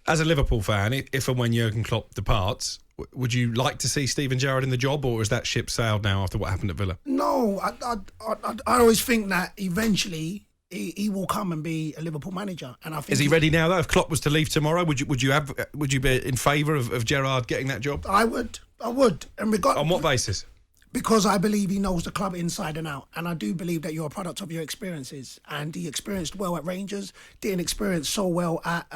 As a Liverpool fan, if and when Jurgen Klopp departs, would you like to see Steven Gerrard in the job, or is that ship sailed now after what happened at Villa? No, I always think that eventually he will come and be a Liverpool manager. And I think is he ready now though? If Klopp was to leave tomorrow, would you be in favour of Gerrard getting that job? I would. And on what basis? Because I believe he knows the club inside and out, and I do believe that you're a product of your experiences. And he experienced well at Rangers, didn't experience so well at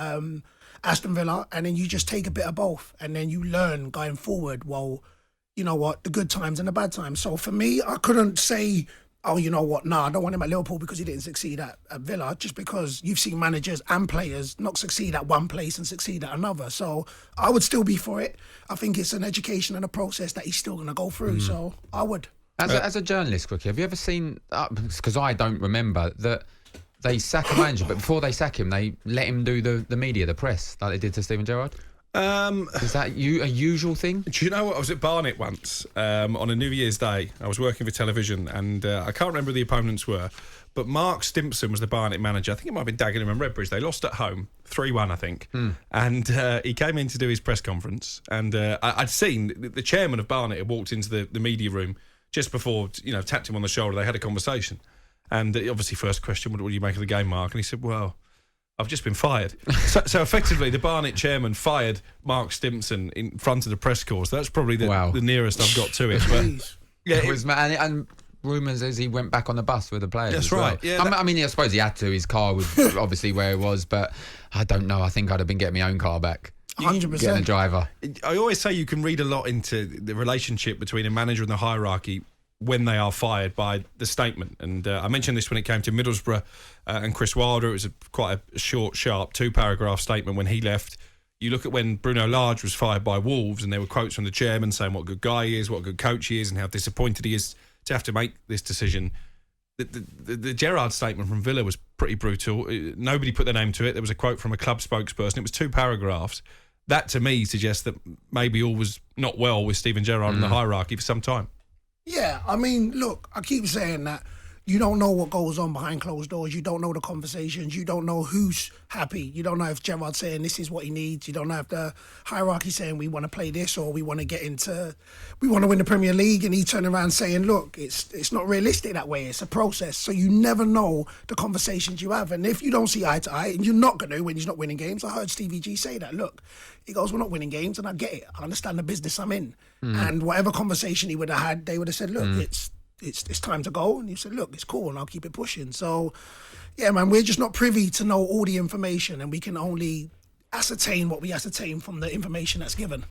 Aston Villa, and then you just take a bit of both, and then you learn going forward. Well, you know what, the good times and the bad times. So for me, I couldn't say, oh, you know what, I don't want him at Liverpool because he didn't succeed at Villa, just because you've seen managers and players not succeed at one place and succeed at another. So I would still be for it. I think it's an education and a process that he's still going to go through, so I would. As a journalist, quickly, have you ever seen, because I don't remember, that they sack a manager, but before they sack him, they let him do the media, the press, like they did to Steven Gerrard? Is that a usual thing? Do you know what? I was at Barnet once on a New Year's Day. I was working for television, and I can't remember who the opponents were, but Mark Stimpson was the Barnet manager. I think it might have been Dagenham and Redbridge. They lost at home, 3-1, I think. And he came in to do his press conference, and I'd seen the chairman of Barnet had walked into the media room just before, tapped him on the shoulder. They had a conversation. And obviously, first question, what do you make of the game, Mark? And he said, well, I've just been fired. so effectively, the Barnet chairman fired Mark Stimpson in front of the press corps. That's probably the nearest I've got to it. But, yeah, it was, and rumours is he went back on the bus with the players. That's well. right. Yeah, I mean, I suppose he had to. His car was obviously where it was, but I don't know. I think I'd have been getting my own car back. 100%. Getting a driver. I always say you can read a lot into the relationship between a manager and the hierarchy when they are fired by the statement. And I mentioned this when it came to Middlesbrough and Chris Wilder. It was quite a short, sharp 2-paragraph statement when he left. You look at when Bruno Lage was fired by Wolves, and there were quotes from the chairman saying what a good guy he is, what a good coach he is, and how disappointed he is to have to make this decision. The Gerrard statement from Villa was pretty brutal. Nobody put their name to it. There was a quote from a club spokesperson. It was 2 paragraphs. That, to me, suggests that maybe all was not well with Steven Gerrard in the hierarchy for some time. Yeah, I mean, look, I keep saying that you don't know what goes on behind closed doors. You don't know the conversations. You don't know who's happy. You don't know if Gerrard's saying this is what he needs. You don't know if the hierarchy saying we want to play this or we want to win the Premier League, and he turned around saying, look, it's not realistic that way. It's a process. So you never know the conversations you have. And if you don't see eye to eye, and you're not going to when he's not winning games, I heard Stevie G say that. Look, he goes, we're not winning games, and I get it. I understand the business I'm in. And whatever conversation he would have had, they would have said, look, it's time to go. And he said, look, it's cool, and I'll keep it pushing. So, yeah, man, we're just not privy to know all the information, and we can only ascertain what we ascertain from the information that's given.